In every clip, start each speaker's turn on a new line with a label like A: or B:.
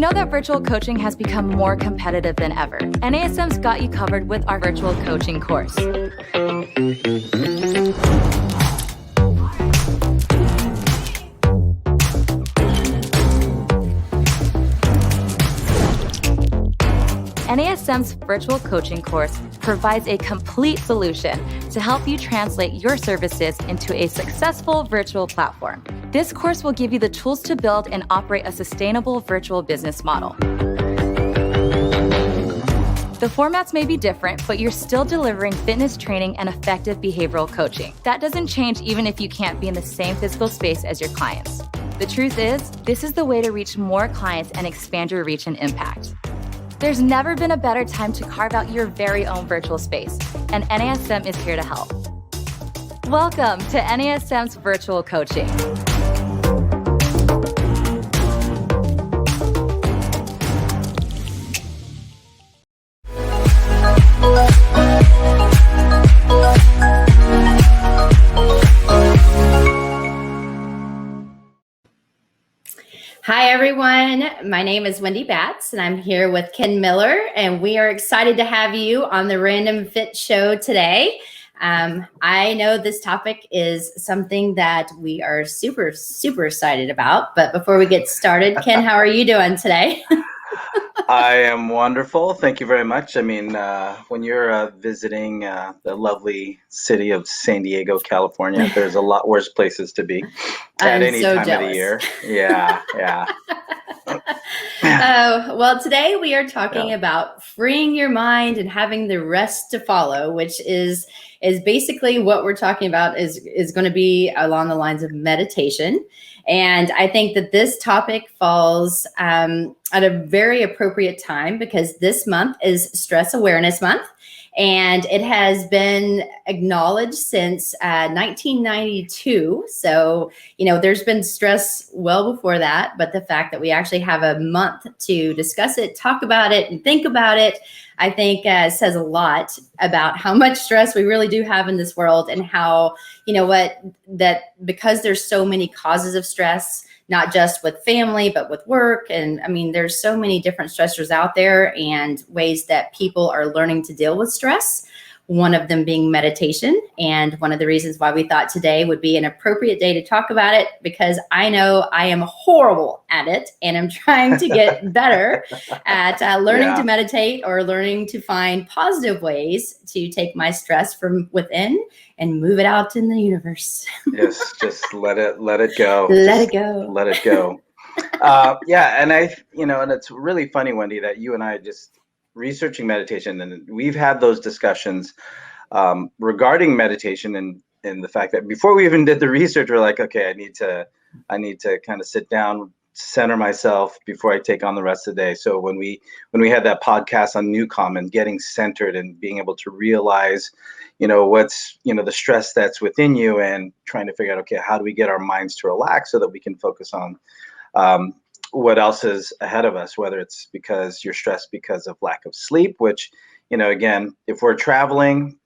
A: know that virtual coaching has become more competitive than ever. NASM's got you covered with our virtual coaching course. NASM's virtual coaching course provides a complete solution to help you translate your services into a successful virtual platform. This course will give you the tools to build and operate a sustainable virtual business model. The formats may be different, but you're still delivering fitness training and effective behavioral coaching. That doesn't change even if you can't be in the same physical space as your clients. The truth is, this is the way to reach more clients and expand your reach and impact. There's never been a better time to carve out your very own virtual space, and NASM is here to help. Welcome to NASM's virtual coaching.
B: Hi, everyone. My name is Wendy Batts, and I'm here with Ken Miller, and we are excited to have you on the Random Fit Show today. I know this topic is something that we are super, super excited about, but before we get started, Ken, how are you doing today?
C: I am wonderful. Thank you very much. I mean, when you're visiting the lovely city of San Diego, California, there's a lot worse places to be at any time of the year. Yeah.
B: Well, today we are talking about freeing your mind and having the rest to follow, which is basically what we're talking about is going to be along the lines of meditation. And I think that this topic falls at a very appropriate time because this month is Stress Awareness Month. And it has been acknowledged since 1992. So, there's been stress well before that. But the fact that we actually have a month to discuss it, talk about it, and think about it, I think says a lot about how much stress we really do have in this world and how, that because there's so many causes of stress, not just with family, but with work. And I mean, there's so many different stressors out there and ways that people are learning to deal with stress. One of them being meditation. And one of the reasons why we thought today would be an appropriate day to talk about it, because I know I am horrible at it and I'm trying to get better at learning to meditate or learning to find positive ways to take my stress from within and move it out in the universe.
C: Yes, just let it go.
B: Let it go.
C: Let it go. And and it's really funny, Wendy, that you and I just researching meditation, and we've had those discussions regarding meditation and the fact that before we even did the research, we're like, okay, I need to kind of sit down, center myself before I take on the rest of the day. So when we had that podcast on Newcom and getting centered and being able to realize, what's, the stress that's within you and trying to figure out, okay, how do we get our minds to relax so that we can focus on what else is ahead of us, whether it's because you're stressed because of lack of sleep, which, again, if we're traveling,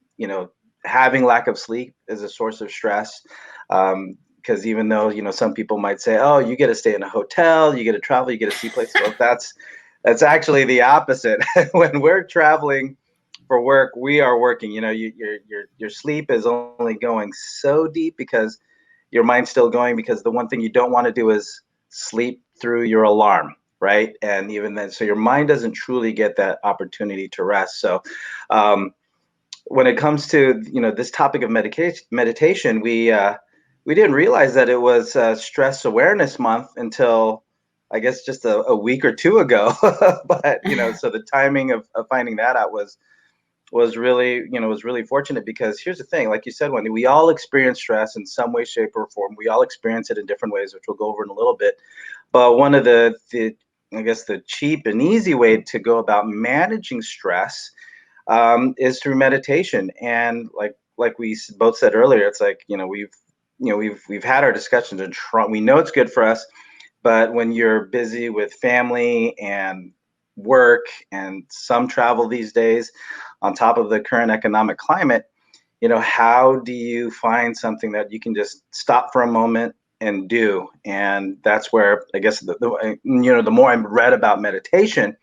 C: having lack of sleep is a source of stress. Because even though, some people might say, oh, you get to stay in a hotel, you get to travel, you get to see places. Well, that's actually the opposite. When we're traveling for work, we are working. Your sleep is only going so deep because your mind's still going, because the one thing you don't want to do is sleep through your alarm, right? And even then, so your mind doesn't truly get that opportunity to rest. So when it comes to this topic of meditation, we didn't realize that it was Stress Awareness Month until I guess just a week or two ago. But so the timing of finding that out was really fortunate, because here's the thing, like you said, Wendy, we all experience stress in some way, shape, or form. We all experience it in different ways, which we'll go over in a little bit. But one of the I guess the cheap and easy way to go about managing stress is through meditation. And like we both said earlier, it's like we've had our discussions and we know it's good for us, but when you're busy with family and work and some travel these days, on top of the current economic climate, how do you find something that you can just stop for a moment, and do. And that's where I guess the more I read about meditation,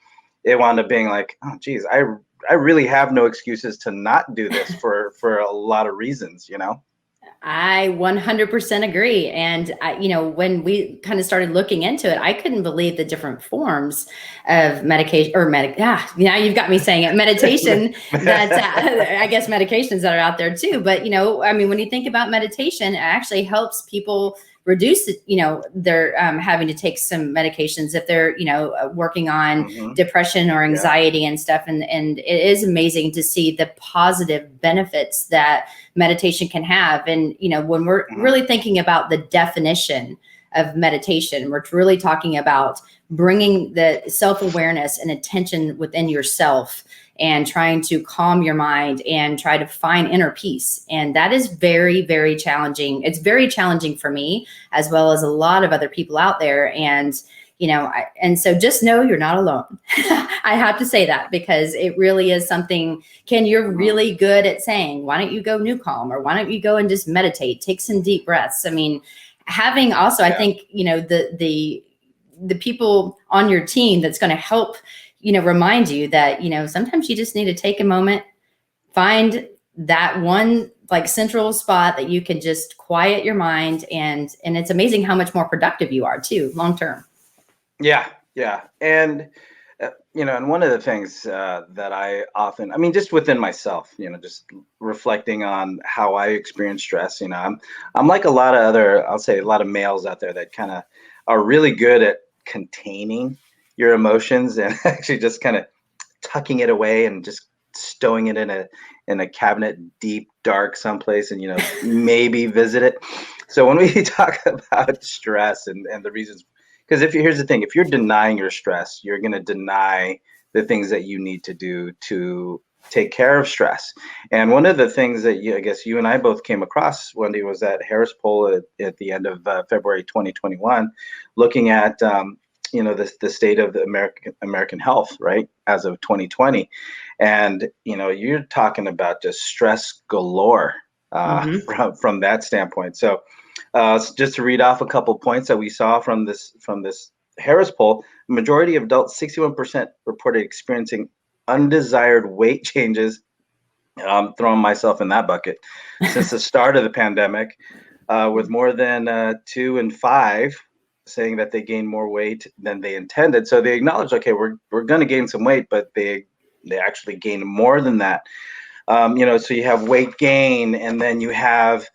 C: it wound up being like, oh geez, I really have no excuses to not do this for a lot of reasons, you know.
B: I 100% agree. And when we kind of started looking into it, I couldn't believe the different forms of medication now you've got me saying it, meditation that I guess medications that are out there too. But, when you think about meditation, it actually helps people reduce, their having to take some medications if they're, working on depression or anxiety and stuff. And it is amazing to see the positive benefits that meditation can have. And, when we're really thinking about the definition of meditation, we're really talking about bringing the self-awareness and attention within yourself and trying to calm your mind and try to find inner peace. And that is very, very challenging. It's very challenging for me, as well as a lot of other people out there. And, and so just know you're not alone. I have to say that, because it really is something, Ken, you're really good at saying, why don't you go new calm, or why don't you go and just meditate, take some deep breaths. I mean, having also, I think, the people on your team that's going to help, remind you that, sometimes you just need to take a moment, find that one like central spot that you can just quiet your mind. And it's amazing how much more productive you are too, long-term.
C: Yeah. And, and one of the things that I often, just within myself, just reflecting on how I experience stress, I'm like a lot of other, I'll say a lot of males out there that kind of are really good at containing your emotions and actually just kind of tucking it away and just stowing it in a cabinet, deep, dark someplace, and, maybe visit it. So when we talk about stress and the reasons, because here's the thing, if you're denying your stress, you're going to deny the things that you need to do to take care of stress. And one of the things that I guess you and I both came across, Wendy, was that Harris poll at the end of February 2021, looking at the state of the American health, right, as of 2020. And you're talking about just stress galore from that standpoint. So just to read off a couple points that we saw from this Harris poll, the majority of adults, 61%, reported experiencing undesired weight changes. I'm throwing myself in that bucket since the start of the pandemic, with more than 2 in 5 saying that they gained more weight than they intended. So they acknowledge, okay, we're going to gain some weight, but they actually gained more than that. So you have weight gain, and then you have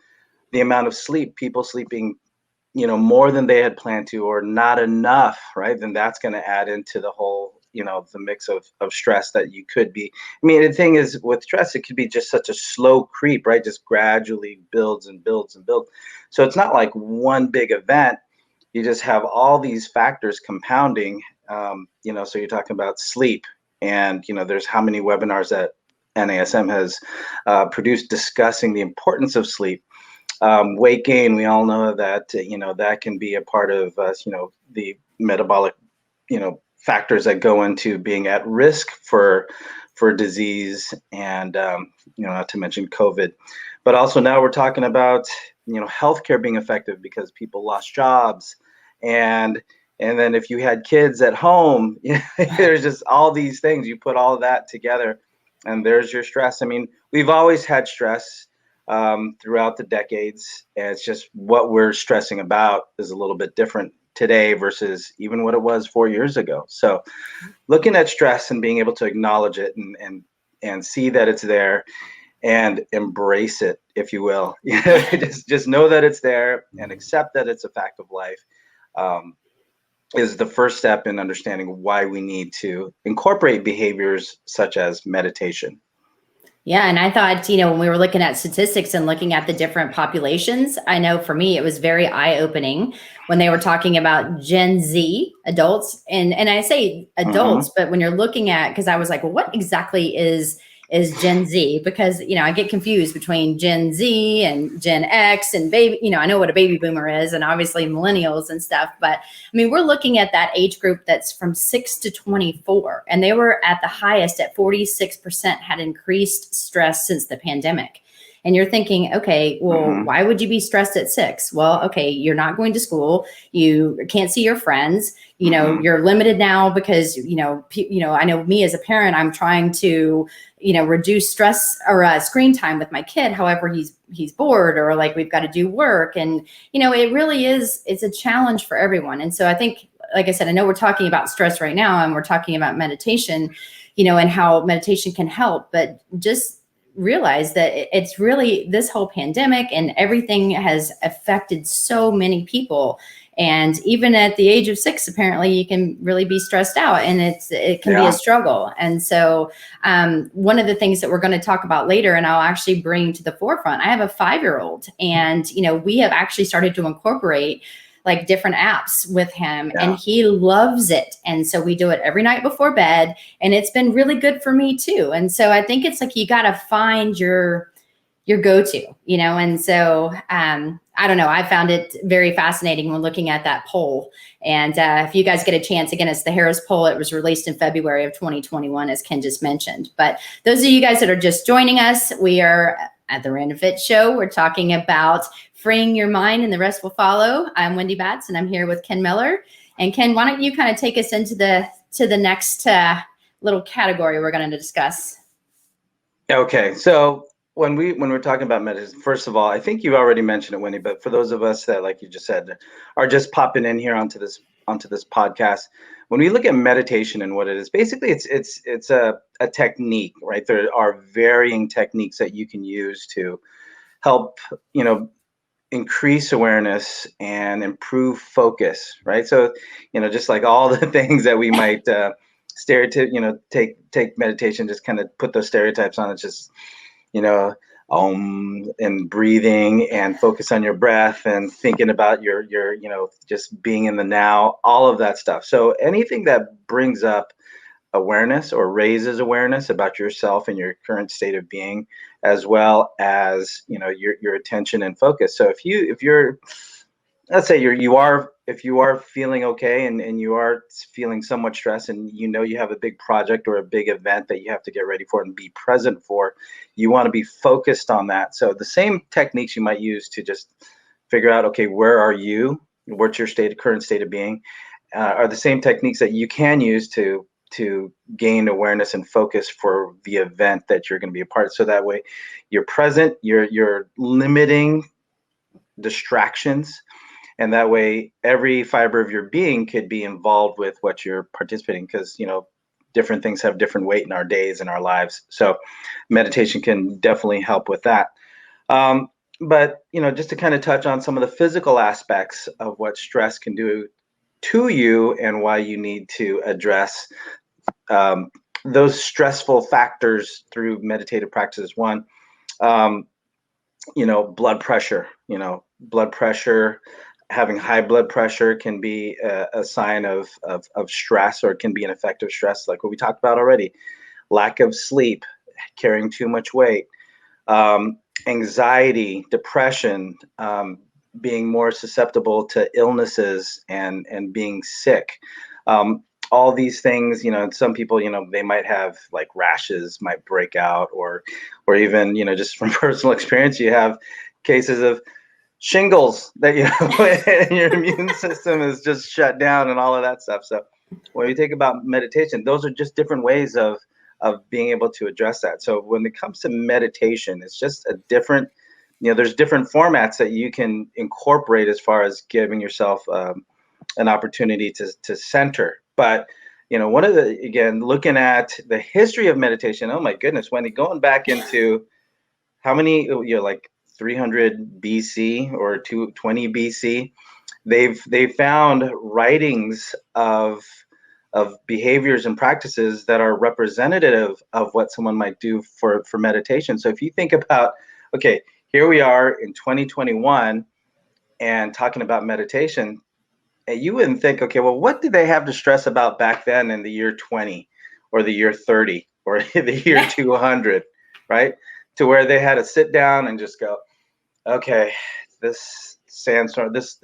C: the amount of sleep, people sleeping, more than they had planned to, or not enough, right? Then that's going to add into the whole, the mix of stress that you could be. The thing is, with stress, it could be just such a slow creep, right? Just gradually builds and builds and builds. So it's not like one big event. You just have all these factors compounding, so you're talking about sleep, and, there's how many webinars that NASM has produced discussing the importance of sleep. Weight gain, we all know that, that can be a part of, the metabolic, factors that go into being at risk for disease, and, not to mention COVID. But also now we're talking about, healthcare being effective because people lost jobs. And then if you had kids at home, there's just all these things. You put all of that together, and there's your stress. We've always had stress throughout the decades. And it's just what we're stressing about is a little bit different today versus even what it was 4 years ago. So looking at stress and being able to acknowledge it and see that it's there and embrace it, if you will. just know that it's there and accept that it's a fact of life, is the first step in understanding why we need to incorporate behaviors such as meditation.
B: Yeah. And I thought, when we were looking at statistics and looking at the different populations, I know for me, it was very eye-opening when they were talking about Gen Z adults. And I say adults, but when you're looking at, because I was like, well, what exactly is Gen Z? Because, I get confused between Gen Z and Gen X and baby, I know what a baby boomer is, and obviously millennials and stuff. But we're looking at that age group that's from 6 to 24, and they were at the highest at 46% had increased stress since the pandemic. And you're thinking, okay, well,
C: Mhm.
B: why would you be stressed at 6? Well, okay, you're not going to school. You can't see your friends.
C: Mhm.
B: You're limited now because, I know me as a parent, I'm trying to, reduce stress or screen time with my kid. However, he's bored, or like we've got to do work. And, it really it's a challenge for everyone. And so I think, like I said, I know we're talking about stress right now and we're talking about meditation, and how meditation can help, but just realize that it's really, this whole pandemic and everything has affected so many people. And even at the age of 6, apparently you can really be stressed out, and it can be a
C: Yeah.
B: struggle. And so one of the things that we're going to talk about later, and I'll actually bring to the forefront, I have a 5-year-old, and we have actually started to incorporate like different apps with him,
C: Yeah.
B: and he loves it. And so we do it every night before bed, and it's been really good for me too. And so I think it's like you got to find your go-to, and so I don't know, I found it very fascinating when looking at that poll. And if you guys get a chance, again, it's the Harris poll. It was released in February of 2021, as Ken just mentioned. But those of you guys that are just joining us, we are at the Random Fit Show. We're talking about freeing your mind and the rest will follow. I'm Wendy Batts, and I'm here with Ken Miller. And Ken, why don't you kind of take us into the next little category we're going to discuss?
C: Okay. So when we're talking about meditation, first of all, I think you already mentioned it, Wendy, but for those of us that, like you just said, are just popping in here onto this podcast, when we look at meditation and what it is, basically it's a technique, right? There are varying techniques that you can use to help, increase awareness and improve focus, right? So, just like all the things that we might take meditation, just kind of put those stereotypes on it, just, you know, and breathing and focus on your breath and thinking about your, just being in the now, all of that stuff. So anything that brings up awareness or raises awareness about yourself and your current state of being, as well as your attention and focus. So if you're let's say if you are feeling okay, and you are feeling somewhat stressed, and you have a big project or a big event that you have to get ready for and be present for, you want to be focused on that. So the same techniques you might use to just figure out, okay, where are you, what's your current state of being, are the same techniques that you can use to gain awareness and focus for the event that you're going to be a part. So that way you're present, you're limiting distractions, and that way every fiber of your being could be involved with what you're participating, because different things have different weight in our days and our lives. So meditation can definitely help with that. But just to kind of touch on some of the physical aspects of what stress can do to you and why you need to address those stressful factors through meditative practices. One, blood pressure. Blood pressure, having high blood pressure can be a sign of stress, or it can be an effect of stress, like what we talked about already. Lack of sleep, carrying too much weight, anxiety, depression, being more susceptible to illnesses and being sick. All these things, some people, they might have like rashes might break out, or even, just from personal experience, you have cases of shingles that, and your immune system is just shut down and all of that stuff. So when we think about meditation, those are just different ways of being able to address that. So when it comes to meditation, it's just a different, there's different formats that you can incorporate as far as giving yourself an opportunity to center. But one of the, again, looking at the history of meditation, oh my goodness, Wendy, going back into how many, like 300 BC or 220 BC, they've found writings of behaviors and practices that are representative of what someone might do for meditation. So if you think about, okay, here we are in 2021 and talking about meditation, and you wouldn't think, okay, well, what did they have to stress about back then in the year 20 or the year 30 or the year 200, right? To where they had to sit down and just go, okay, this sandstorm, this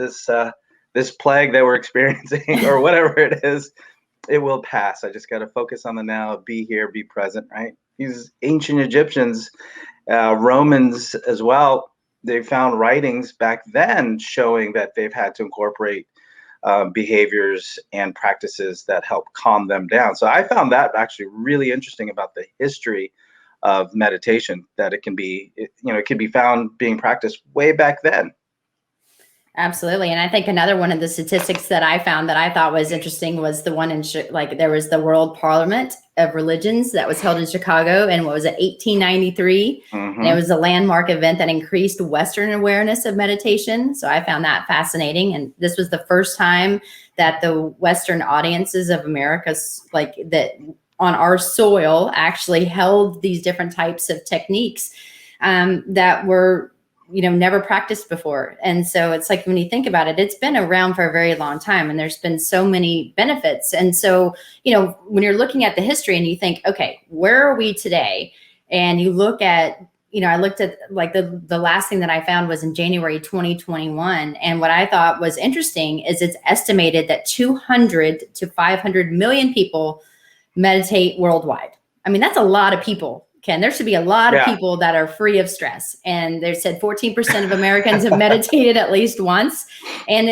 C: plague that we're experiencing or whatever it is, it will pass. I just got to focus on the now, be here, be present, right? these ancient Egyptians, Romans as well, they found writings back then showing that they've had to incorporate behaviors and practices that help calm them down. So I found that actually really interesting about the history of meditation, that it can be, it can be found being practiced way back then.
B: Absolutely. And I think another one of the statistics that I found that I thought was interesting was the one in like there was the World Parliament of Religions that was held in Chicago, and what was it, 1893? And it was a landmark event that increased Western awareness of meditation. So I found that fascinating. And this was the first time that the Western audiences of America's, like that on our soil, actually held these different types of techniques that were never practiced before. And so it's like, when you think about it, it's been around for a very long time, and there's been so many benefits. And so, when you're looking at the history and you think, okay, where are we today? And you look at, I looked at like the last thing that I found was in January 2021. And what I thought was interesting is it's estimated that 200 to 500 million people meditate worldwide. I mean, that's a lot of people. Ken, there should be a lot of people that are free of stress. And they said 14% of Americans have meditated at least once. And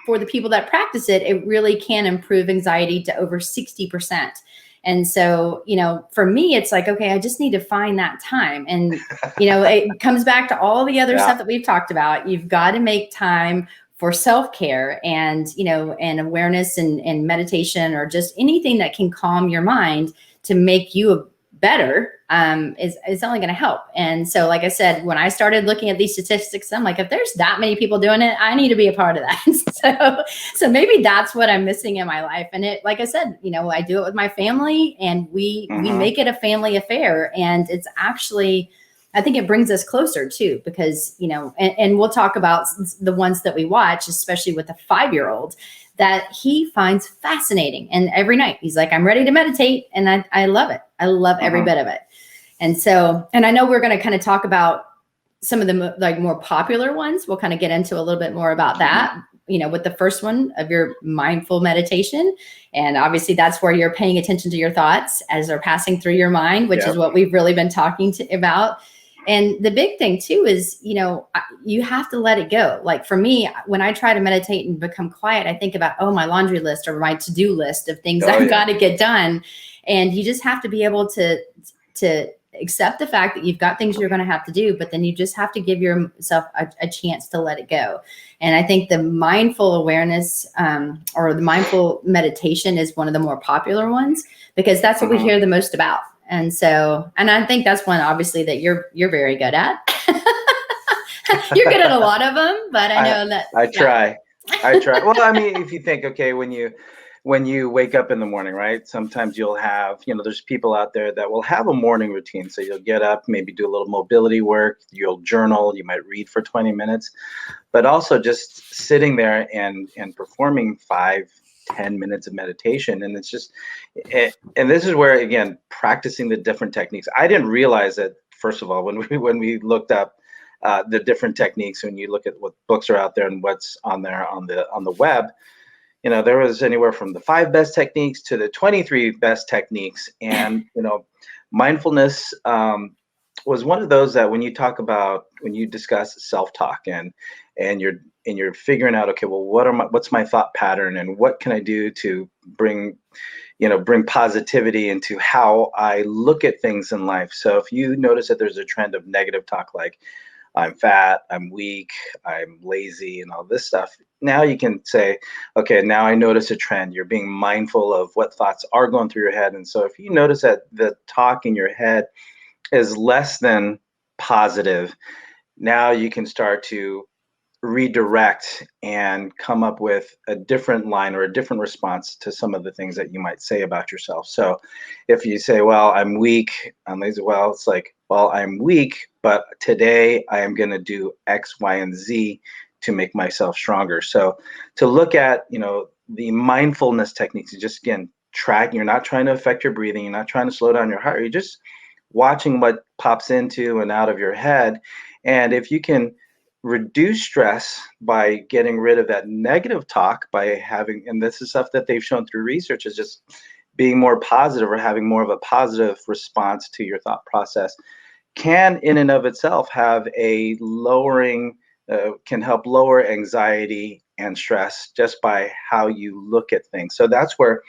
B: for the people that practice it, it really can improve anxiety to over 60%. And so, for me, it's like, okay, I just need to find that time. And, it comes back to all the other stuff that we've talked about. You've got to make time for self-care and, and awareness and meditation, or just anything that can calm your mind to make you better is only going to help. And so, like I said, when I started looking at these statistics, I'm like, if there's that many people doing it, I need to be a part of that. so maybe that's what I'm missing in my life. And it, like I said, I do it with my family, and we make it a family affair. And it's actually, I think it brings us closer too, because, and we'll talk about the ones that we watch, especially with a 5-year-old, that he finds fascinating. And every night he's like, I'm ready to meditate. And I love it. I love every bit of it. And so, and I know we're going to kind of talk about some of the like more popular ones. We'll kind of get into a little bit more about that, with the first one of your mindful meditation. And obviously that's where you're paying attention to your thoughts as they're passing through your mind, which is what we've really been talking about. And the big thing too is, you have to let it go. Like for me, when I try to meditate and become quiet, I think about, my laundry list or my to-do list of things I've got to get done. And you just have to be able to accept the fact that you've got things you're going to have to do, but then you just have to give yourself a chance to let it go. And I think the mindful awareness or the mindful meditation is one of the more popular ones, because that's what we hear the most about. And so, and I think that's one obviously that you're very good at. You're good at a lot of them, but I know that
C: I try. Well, I mean, if you think, okay, when you wake up in the morning, right? Sometimes you'll have, there's people out there that will have a morning routine. So you'll get up, maybe do a little mobility work, you'll journal, you might read for 20 minutes, but also just sitting there and performing 5-10 minutes of meditation. And it's just, and this is where, again, practicing the different techniques. I didn't realize that, first of all, when we looked up the different techniques, when you look at what books are out there and what's on there on the web, there was anywhere from the 5 best techniques to the 23 best techniques. And, mindfulness was one of those that when you discuss self-talk and you're figuring out, okay, well, what's my thought pattern, and what can I do to bring positivity into how I look at things in life. So if you notice that there's a trend of negative talk, like I'm fat, I'm weak, I'm lazy, and all this stuff, now you can say, okay, now I notice a trend. You're being mindful of what thoughts are going through your head. And so if you notice that the talk in your head is less than positive, now you can start to redirect and come up with a different line or a different response to some of the things that you might say about yourself. So if you say, well, I'm weak, I'm lazy, well, it's like, well, I'm weak, but today I am going to do X, Y, and Z to make myself stronger. So to look at, the mindfulness techniques, you just, again, track. You're not trying to affect your breathing. You're not trying to slow down your heart. You're just watching what pops into and out of your head. And if you can reduce stress by getting rid of that negative talk by having, and this is stuff that they've shown through research, is just being more positive or having more of a positive response to your thought process can in and of itself have a lowering, can help lower anxiety and stress just by how you look at things. So that's where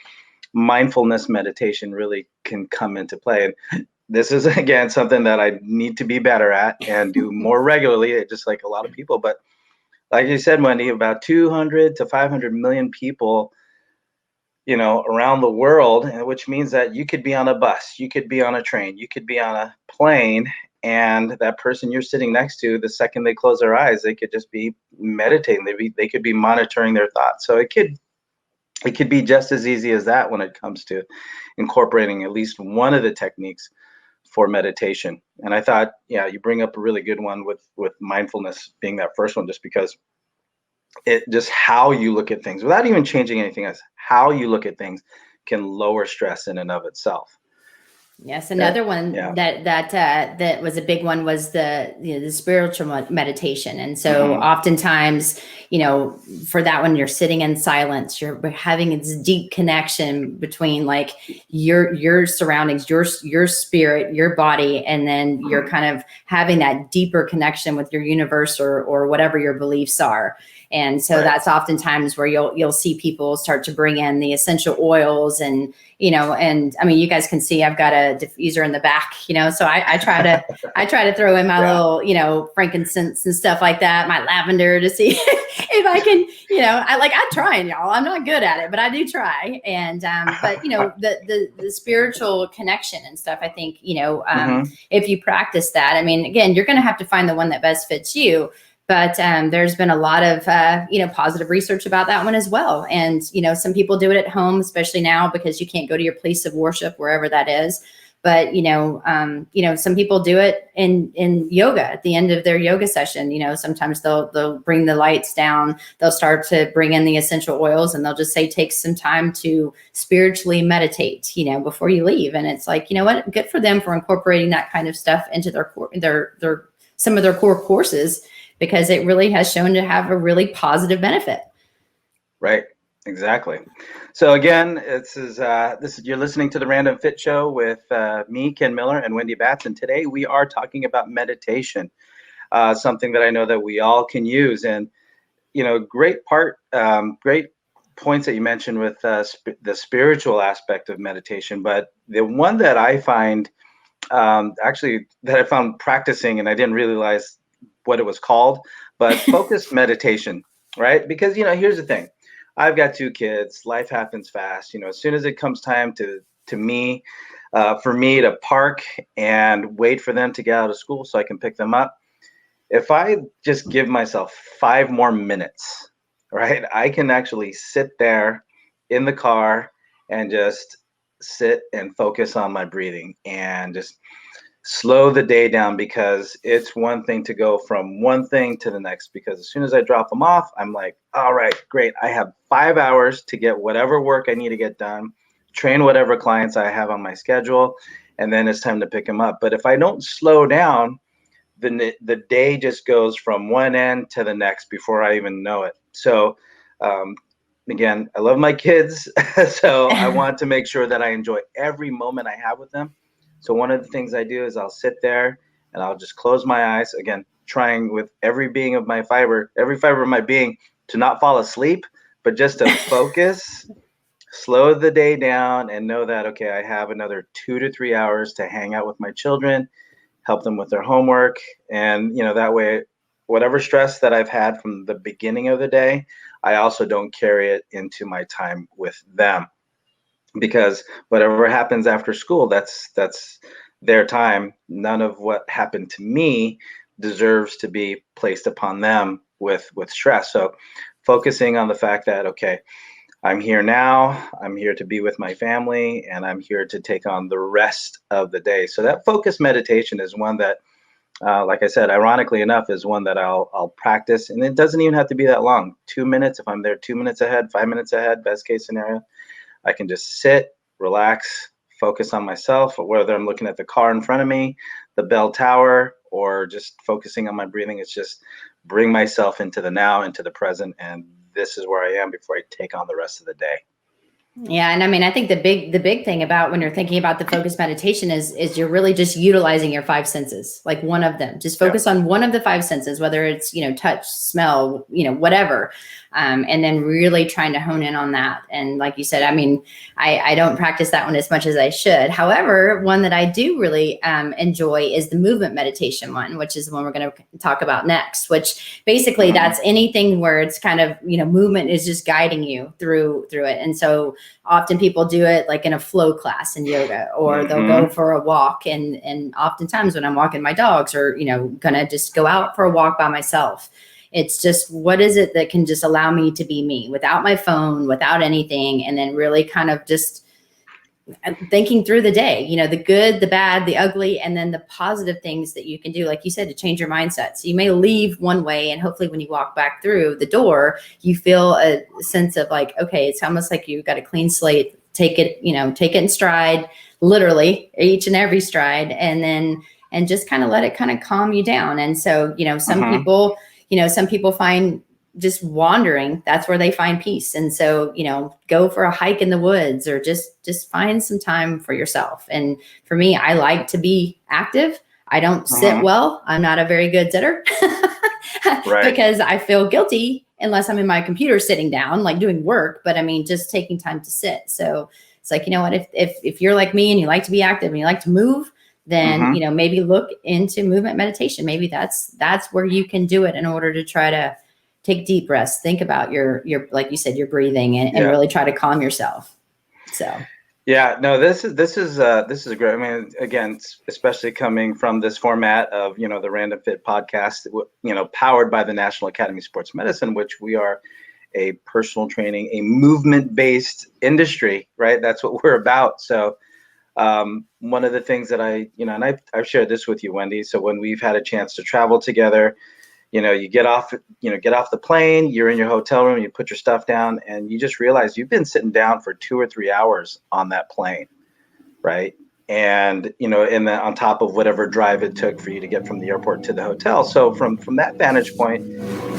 C: mindfulness meditation really can come into play. And this is, again, something that I need to be better at and do more regularly, just like a lot of people. But like you said, Wendy, about 200 to 500 million people, around the world, which means that you could be on a bus, you could be on a train, you could be on a plane, and that person you're sitting next to, the second they close their eyes, they could just be meditating. They could be monitoring their thoughts. So it could be just as easy as that when it comes to incorporating at least one of the techniques for meditation. And I thought, yeah, you bring up a really good one with mindfulness being that first one, just because it just how you look at things without even changing anything else, how you look at things can lower stress in and of itself.
B: Yes, another one
C: Yeah.
B: that was a big one was the spiritual meditation, and so oftentimes, for that one, you're sitting in silence, you're having this deep connection between like your surroundings, your spirit, your body, and then you're kind of having that deeper connection with your universe or whatever your beliefs are. And so that's oftentimes where you'll see people start to bring in the essential oils and I mean, you guys can see I've got a diffuser in the back, so I try to throw in my little, frankincense and stuff like that, my lavender, to see if I can, I'm trying, y'all. I'm not good at it, but I do try. And, but the spiritual connection and stuff, I think, if you practice that, I mean, again, you're going to have to find the one that best fits you. But there's been a lot of, positive research about that one as well. And, some people do it at home, especially now because you can't go to your place of worship, wherever that is. But, some people do it in yoga at the end of their yoga session. Sometimes they'll bring the lights down. They'll start to bring in the essential oils, and they'll just say, take some time to spiritually meditate, before you leave. And it's like, what, good for them for incorporating that kind of stuff into their some of their core courses, because it really has shown to have a really positive benefit.
C: Right. Exactly. So again, this is you're listening to the Random Fit Show with me, Ken Miller, and Wendy Batts, and today we are talking about meditation, something that I know that we all can use. And great points that you mentioned with the spiritual aspect of meditation. But the one that I find actually that I found practicing, and I didn't realize what it was called, but focused meditation, right? Because, here's the thing. I've got 2 kids. Life happens fast. As soon as it comes time for me to park and wait for them to get out of school so I can pick them up, if I just give myself 5 more minutes, right, I can actually sit there in the car and just sit and focus on my breathing and just slow the day down, because it's one thing to go from one thing to the next, because as soon as I drop them off, I'm like, all right, great. I have 5 hours to get whatever work I need to get done, train whatever clients I have on my schedule, and then it's time to pick them up. But if I don't slow down, the day just goes from one end to the next before I even know it. So again, I love my kids, so I want to make sure that I enjoy every moment I have with them. So one of the things I do is I'll sit there and I'll just close my eyes, again, trying with every fiber of my being to not fall asleep, but just to focus, slow the day down, and know that, okay, I have another 2 to 3 hours to hang out with my children, help them with their homework. And, that way, whatever stress that I've had from the beginning of the day, I also don't carry it into my time with them. Because whatever happens after school, that's their time. None of what happened to me deserves to be placed upon them with stress. So focusing on the fact that, okay, I'm here now, I'm here to be with my family, and I'm here to take on the rest of the day. So that focused meditation is one that, like I said, ironically enough, is one that I'll practice. And it doesn't even have to be that long. 2 minutes, if I'm there 2 minutes ahead, 5 minutes ahead, best case scenario. I can just sit, relax, focus on myself, whether I'm looking at the car in front of me, the bell tower, or just focusing on my breathing. It's just bring myself into the now, into the present, and this is where I am before I take on the rest of the day.
B: Yeah, and I mean, I think the big thing about when you're thinking about the focused meditation is you're really just utilizing your five senses, like one of them. Just
C: Yeah.
B: focus on one of the five senses, whether it's, you know, touch, smell, you know, whatever, and then really trying to hone in on that. And like you said, I mean, I don't practice that one as much as I should. However, one that I do really enjoy is the movement meditation one, which is the one we're going to talk about next. Which basically that's anything where it's kind of, you know, movement is just guiding you through it, and so often people do it like in a flow class in yoga, or they'll go for a walk. And oftentimes when I'm walking my dogs, or, you know, gonna just go out for a walk by myself, it's just, what is it that can just allow me to be me without my phone, without anything, and then really kind of just thinking through the day, you know, the good, the bad, the ugly, and then the positive things that you can do, like you said, to change your mindset. So you may leave one way, and hopefully when you walk back through the door, you feel a sense of like, okay, it's almost like you've got a clean slate. Take it, you know, take it in stride, literally each and every stride, and just kind of let it kind of calm you down. And so, you know, some people find just wandering, that's where they find peace. And so, you know, go for a hike in the woods, or just find some time for yourself. And for me, I like to be active. I don't sit well. I'm not a very good sitter because I feel guilty unless I'm in my computer sitting down, like doing work. But I mean, just taking time to sit. So it's like, you know what, if you're like me and you like to be active and you like to move, then, you know, maybe look into movement meditation. Maybe that's where you can do it in order to try to take deep breaths, think about your, like you said, your breathing, and really try to calm yourself. So.
C: Yeah, no, this is great. I mean, again, especially coming from this format of, you know, the Random Fit podcast, you know, powered by the National Academy of Sports Medicine, which we are a personal training, a movement-based industry, right? That's what we're about. So one of the things that and I've shared this with you, Wendy. So when we've had a chance to travel together, you know, you get off the plane, you're in your hotel room, you put your stuff down, and you just realize you've been sitting down for 2 or 3 hours on that plane, right? And, you know, and then on top of whatever drive it took for you to get from the airport to the hotel. So from that vantage point,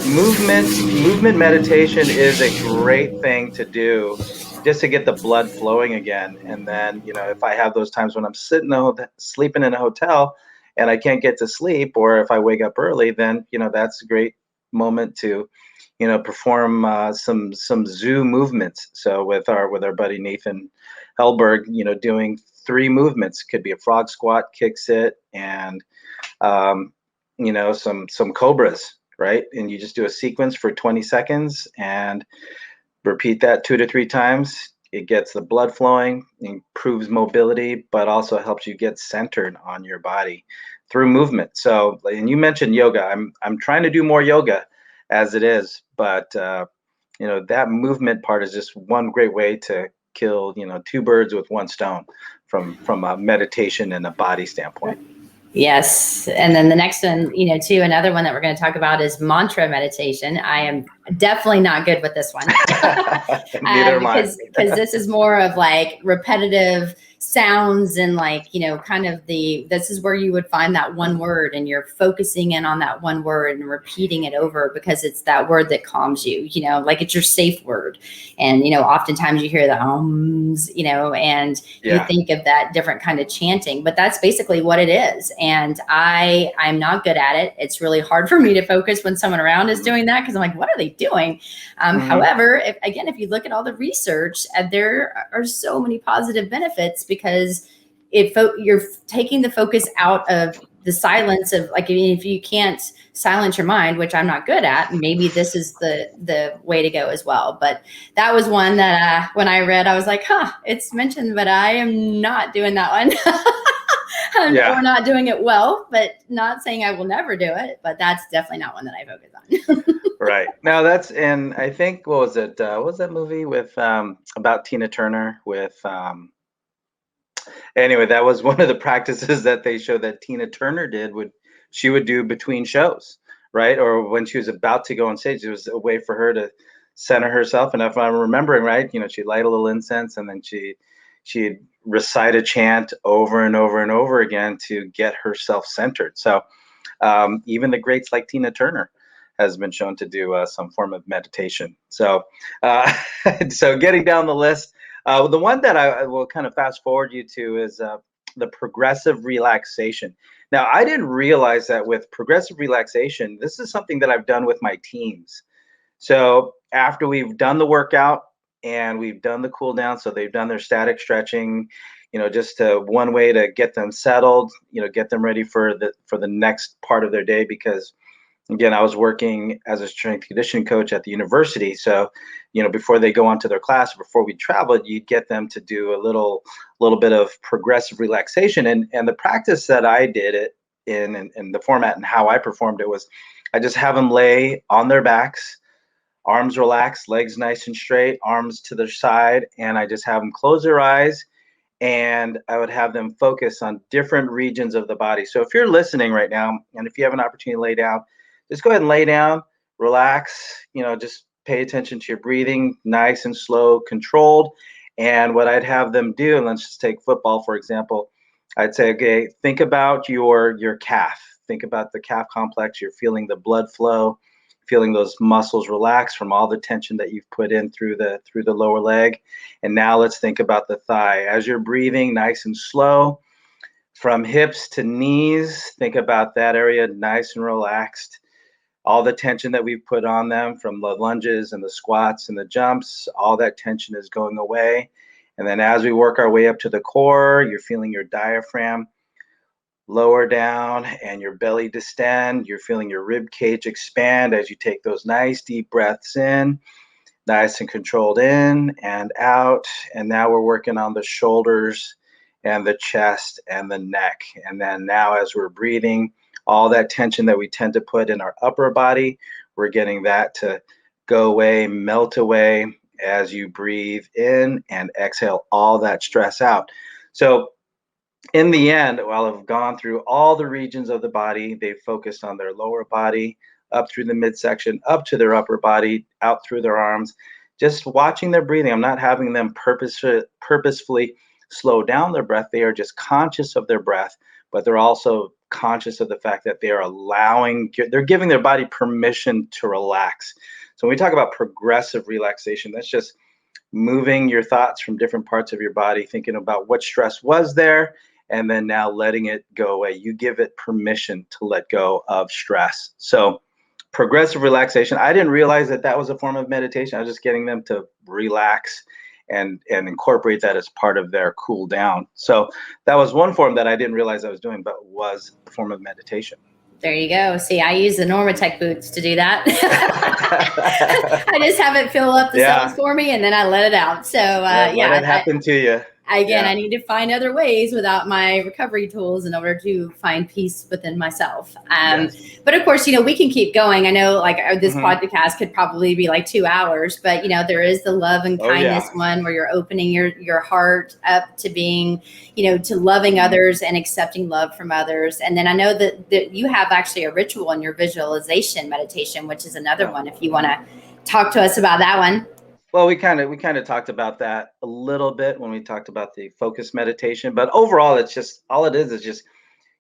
C: movement meditation is a great thing to do just to get the blood flowing again. And then, you know, if I have those times when I'm sleeping in a hotel and I can't get to sleep, or if I wake up early, then, you know, that's a great moment to, you know, perform some zoo movements. So with our buddy Nathan Hellberg, you know, doing 3 movements. Could be a frog squat, kick sit, and you know, some cobras, right? And you just do a sequence for 20 seconds and repeat that 2 to 3 times. It gets the blood flowing, improves mobility, but also helps you get centered on your body through movement. So, and you mentioned yoga. I'm trying to do more yoga as it is, but you know, that movement part is just one great way to kill, you know, 2 birds with 1 stone from a meditation and a body standpoint.
B: Yes. And then the next one, you know, too, another one that we're going to talk about is mantra meditation. I am definitely not good with this one.
C: Neither am I.
B: Because this is more of like repetitive sounds, and like, you know, kind of this is where you would find that one word, and you're focusing in on that one word and repeating it over, because it's that word that calms you, you know, like it's your safe word. And, you know, oftentimes you hear the ums, you know, and you think of that different kind of chanting, but that's basically what it is. And I'm not good at it. It's really hard for me to focus when someone around is doing that, because I'm like, what are they doing? However, if you look at all the research, there are so many positive benefits, because if you're taking the focus out of the silence of, like, if you can't silence your mind, which I'm not good at, maybe this is the way to go as well. But that was one that when I read, I was like, it's mentioned, but I am not doing that one. Or not doing it well, but not saying I will never do it, but that's definitely not one that I focus on.
C: Right. Now and I think, what was it? What was that movie with about Tina Turner with anyway, that was one of the practices that they showed that Tina Turner she would do between shows, right? Or when she was about to go on stage, it was a way for her to center herself. And if I'm remembering right, you know, she'd light a little incense, and then she'd recite a chant over and over and over again to get herself centered. So even the greats like Tina Turner has been shown to do some form of meditation. So so getting down the list, The one that I will kind of fast forward you to is the progressive relaxation. Now, I didn't realize that with progressive relaxation, this is something that I've done with my teams. So after we've done the workout and we've done the cool down, so they've done their static stretching, just one way to get them settled, get them ready for the next part of their day. Because again, I was working as a strength conditioning coach at the university. So, before they go on to their class, before we traveled, you'd get them to do a little bit of progressive relaxation. And the practice that I did it in the format and how I performed it was I just have them lay on their backs, arms relaxed, legs nice and straight, arms to their side. And I just have them close their eyes, and I would have them focus on different regions of the body. So if you're listening right now, and if you have an opportunity to lay down, just go ahead and lay down, relax, just pay attention to your breathing, nice and slow, controlled. And what I'd have them do, and let's just take football, for example, I'd say, okay, think about your calf. Think about the calf complex. You're feeling the blood flow, feeling those muscles relax from all the tension that you've put in through the lower leg. And now let's think about the thigh. As you're breathing nice and slow, from hips to knees, think about that area nice and relaxed. All the tension that we've put on them from the lunges and the squats and the jumps, all that tension is going away. And then as we work our way up to the core, you're feeling your diaphragm lower down and your belly distend. You're feeling your rib cage expand as you take those nice deep breaths in, nice and controlled in and out. And now we're working on the shoulders and the chest and the neck. And then now as we're breathing, all that tension that we tend to put in our upper body, we're getting that to go away, melt away as you breathe in and exhale all that stress out. So in the end, while I've gone through all the regions of the body, they've focused on their lower body, up through the midsection, up to their upper body, out through their arms, just watching their breathing. I'm not having them purposefully slow down their breath. They are just conscious of their breath, but they're also conscious of the fact that they're giving their body permission to relax. So when we talk about progressive relaxation, that's just moving your thoughts from different parts of your body, thinking about what stress was there, and then now letting it go away. You give it permission to let go of stress. So progressive relaxation, I didn't realize that was a form of meditation. I was just getting them to relax and incorporate that as part of their cool down. So that was one form that I didn't realize I was doing, but was a form of meditation.
B: There you go. See, I use the Normatec boots to do that. I just have it fill up the cells for me, and then I let it out. So
C: let it happen to you.
B: Again, I need to find other ways without my recovery tools in order to find peace within myself. But of course, we can keep going. I know this podcast could probably be like 2 hours, but there is the love and kindness one where you're opening your heart up to being, to loving others and accepting love from others. And then I know that you have actually a ritual in your visualization meditation, which is another one. If you want to talk to us about that one.
C: Well, we kind of talked about that a little bit when we talked about the focus meditation, but overall, it's just all it is just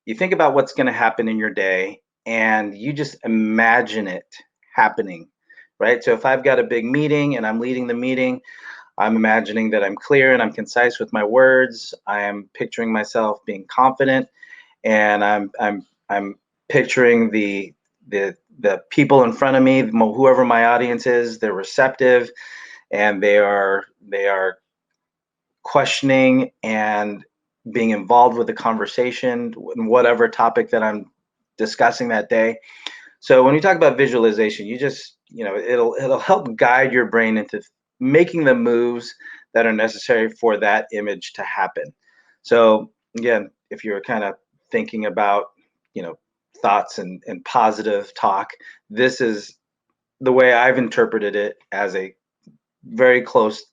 C: you think about what's going to happen in your day and you just imagine it happening, right? So if I've got a big meeting and I'm leading the meeting, I'm imagining that I'm clear and I'm concise with my words. I am picturing myself being confident, and I'm picturing the people in front of me, whoever my audience is, they're receptive. And they are questioning and being involved with the conversation, whatever topic that I'm discussing that day. So when you talk about visualization, you just, it'll help guide your brain into making the moves that are necessary for that image to happen. So again, if you're kind of thinking about, thoughts and positive talk, this is the way I've interpreted it as a very close,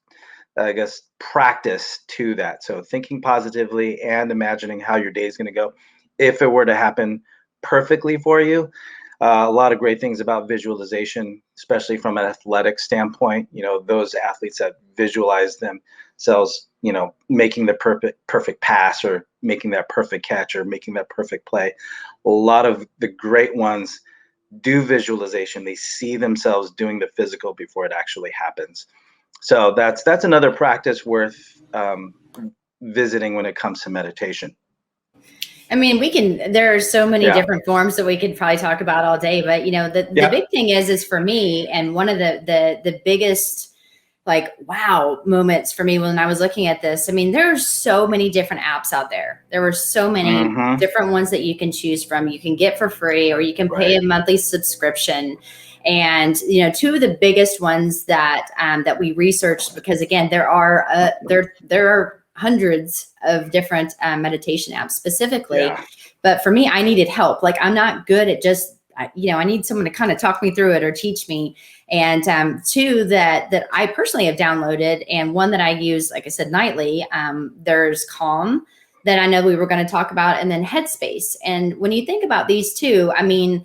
C: I guess, practice to that. So thinking positively and imagining how your day is going to go if it were to happen perfectly for you. A lot of great things about visualization, especially from an athletic standpoint. Those athletes that visualize themselves, making the perfect pass or making that perfect catch or making that perfect play. A lot of the great ones do visualization. They see themselves doing the physical before it actually happens. So that's another practice worth visiting when it comes to meditation.
B: I mean, there are so many
C: Yeah.
B: different forms that we could probably talk about all day, but the big thing is for me, and one of the biggest like wow moments for me when I was looking at this. I mean, there are so many different apps out there. There were so many different ones that you can choose from. You can get for free, or you can pay a monthly subscription. And two of the biggest ones that we researched, because again, there are hundreds of different meditation apps specifically. Yeah. But for me, I needed help. Like, I'm not good at just, I need someone to kind of talk me through it or teach me. And two that I personally have downloaded, and one that I use, like I said, nightly. There's Calm that I know we were going to talk about, and then Headspace. And when you think about these two, I mean,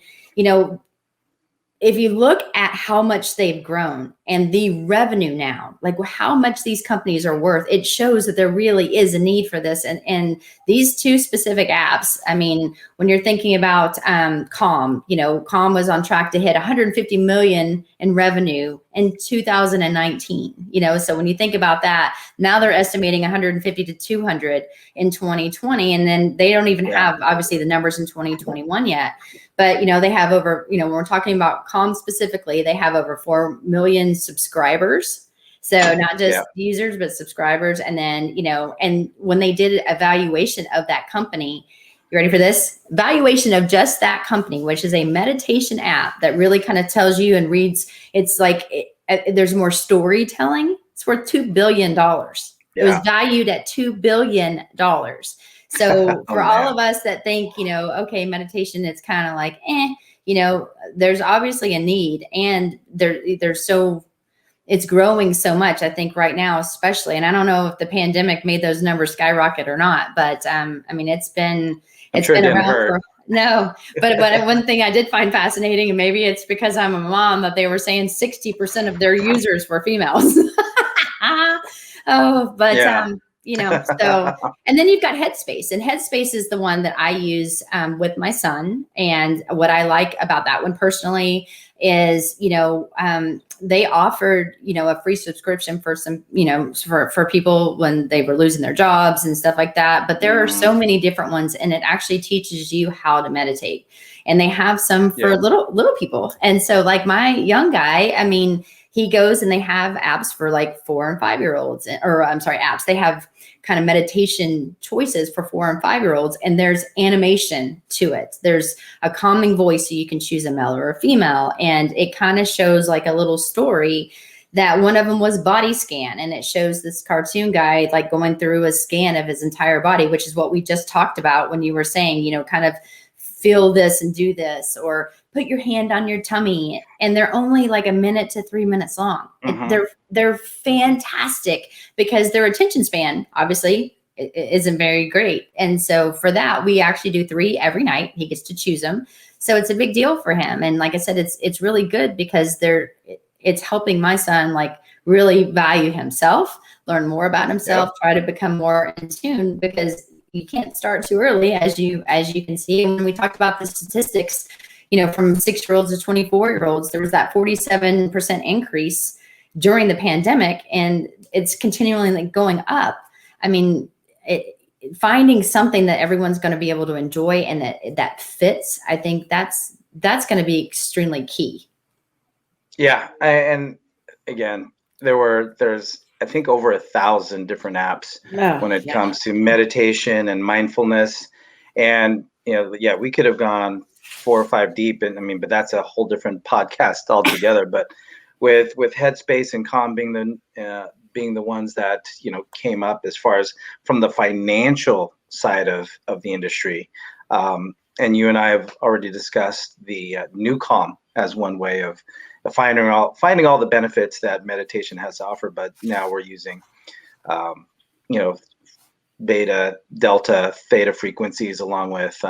B: if you look at how much they've grown and the revenue now, like how much these companies are worth, it shows that there really is a need for this. And these two specific apps, I mean, when you're thinking about Calm, Calm was on track to hit 150 million in revenue in 2019. So when you think about that, now they're estimating 150 to 200 in 2020. And then they don't even have, obviously, the numbers in 2021 yet. But, they have over, when we're talking about Calm specifically, they have over 4 million subscribers. So not just users, but subscribers. And then, and when they did an evaluation of that company, you ready for this? Valuation of just that company, which is a meditation app that really kind of tells you and reads. It's like there's more storytelling. It's worth $2 billion. It was valued at $2 billion. So for all of us that think, okay, meditation, it's kind of like, there's obviously a need, and it's growing so much, I think, right now, especially. And I don't know if the pandemic made those numbers skyrocket or not, but I mean, it's been around but one thing I did find fascinating, and maybe it's because I'm a mom, that they were saying 60% of their users were females. So, and then you've got Headspace, and Headspace is the one that I use with my son. And what I like about that one personally is, they offered, a free subscription for some, for people when they were losing their jobs and stuff like that. But there are so many different ones, and it actually teaches you how to meditate. And they have some for little people. And so, like my young guy, I mean, he goes and they have apps for like 4 and 5 year olds, or I'm sorry, apps. They have kind of meditation choices for 4 and 5 year olds, and there's animation to it. There's a calming voice, so you can choose a male or a female, and it kind of shows like a little story. That one of them was body scan, and it shows this cartoon guy like going through a scan of his entire body, which is what we just talked about when you were saying, kind of feel this and do this, or put your hand on your tummy. And they're only like 1 minute to 3 minutes long. They're fantastic, because their attention span obviously isn't very great. And so for that, we actually do 3 every night. He gets to choose them. So it's a big deal for him. And like I said, it's really good, because it's helping my son like really value himself, learn more about himself, try to become more in tune, because you can't start too early, as you can see. And when we talked about the statistics, from 6-year-olds to 24-year-olds, there was that 47% increase during the pandemic, and it's continually like going up. I mean, finding something that everyone's going to be able to enjoy and that fits, I think that's going to be extremely key.
C: Yeah, and again, there's I think over 1,000 different apps when it comes to meditation and mindfulness. And, we could have gone 4 or 5 deep, and but that's a whole different podcast altogether. But with Headspace and Calm being the ones that, came up as far as from the financial side of the industry. And you and I have already discussed the new Calm as one way of finding all the benefits that meditation has to offer. But now we're using, beta, delta, theta frequencies, along with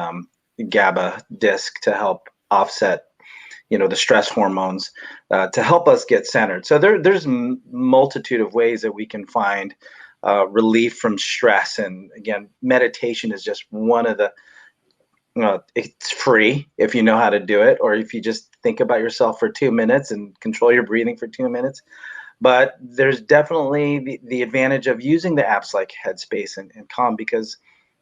C: GABA disc to help offset, the stress hormones, to help us get centered. So there's a multitude of ways that we can find relief from stress. And again, meditation is just one of the, it's free if you know how to do it, or if you just think about yourself for 2 minutes and control your breathing for 2 minutes. But there's definitely the advantage of using the apps like Headspace and Calm because,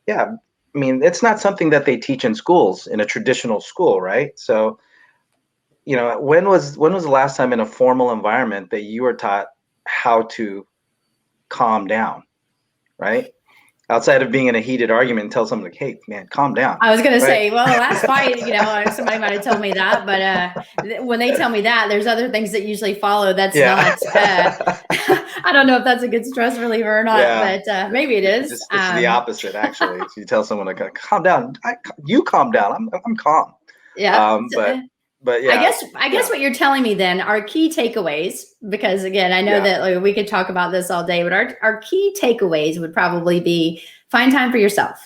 C: yeah, I mean, it's not something that they teach in schools, in a traditional school, right? So, when was the last time in a formal environment that you were taught how to calm down, right? Outside of being in a heated argument and tell someone like, hey, man, calm down.
B: I was going to
C: right?
B: say, well, last fight, somebody might have told me that, but when they tell me that, there's other things that usually follow. That's not, I don't know if that's a good stress reliever or not, but maybe it is.
C: It's the opposite, actually. If you tell someone to calm down, you calm down. I'm calm.
B: Yeah.
C: But yeah,
B: I guess what you're telling me then are key takeaways, because again, I know that we could talk about this all day, but our key takeaways would probably be find time for yourself.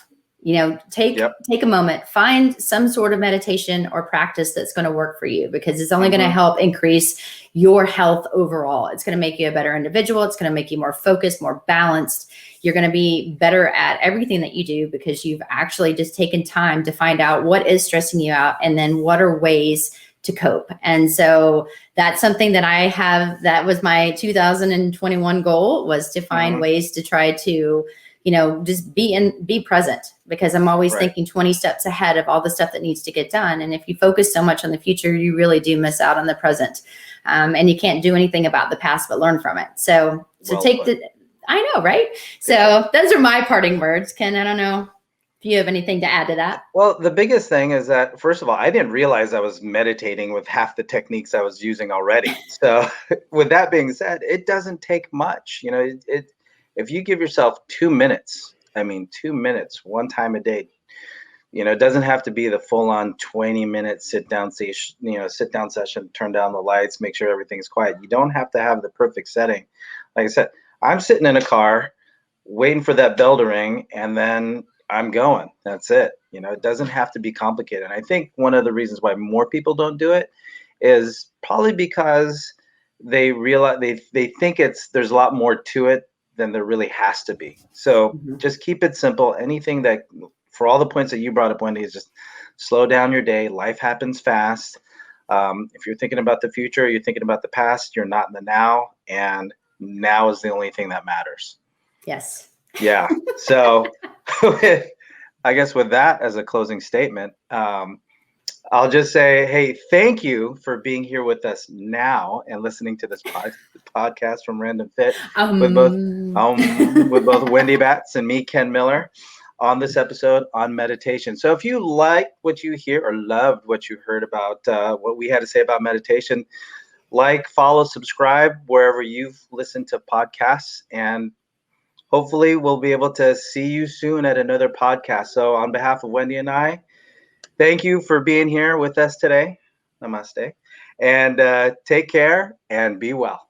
B: Take a moment, find some sort of meditation or practice that's going to work for you, because it's only going to help increase your health overall. It's going to make you a better individual. It's going to make you more focused, more balanced. You're going to be better at everything that you do because you've actually just taken time to find out what is stressing you out and then what are ways to cope. And so that's something that I have, that was my 2021 goal, was to find ways to try to, just be present, because I'm always thinking 20 steps ahead of all the stuff that needs to get done. And if you focus so much on the future, you really do miss out on the present. And you can't do anything about the past, but learn from it. So I know, right? So those are my parting words. Ken, I don't know if you have anything to add to that.
C: Well, the biggest thing is that, first of all, I didn't realize I was meditating with half the techniques I was using already. So with that being said, it doesn't take much. If you give yourself 2 minutes, 2 minutes, one time a day, it doesn't have to be the full-on 20-minute sit-down session, turn down the lights, make sure everything's quiet. You don't have to have the perfect setting. Like I said, I'm sitting in a car waiting for that bell to ring, and then I'm going. That's it. It doesn't have to be complicated. And I think one of the reasons why more people don't do it is probably because they realize they think there's a lot more to it than there really has to be. So just keep it simple. Anything that, for all the points that you brought up, Wendy, is just slow down your day. Life happens fast. If you're thinking about the future, you're thinking about the past, you're not in the now, and now is the only thing that matters.
B: Yes.
C: Yeah. So I guess with that as a closing statement, I'll just say, hey, thank you for being here with us now and listening to this podcast from Random Fit with both Wendy Batts and me, Ken Miller, on this episode on meditation. So if you like what you hear or loved what you heard about what we had to say about meditation, follow, subscribe wherever you've listened to podcasts, and hopefully we'll be able to see you soon at another podcast. So on behalf of Wendy and I, thank you for being here with us today. Namaste. And take care and be well.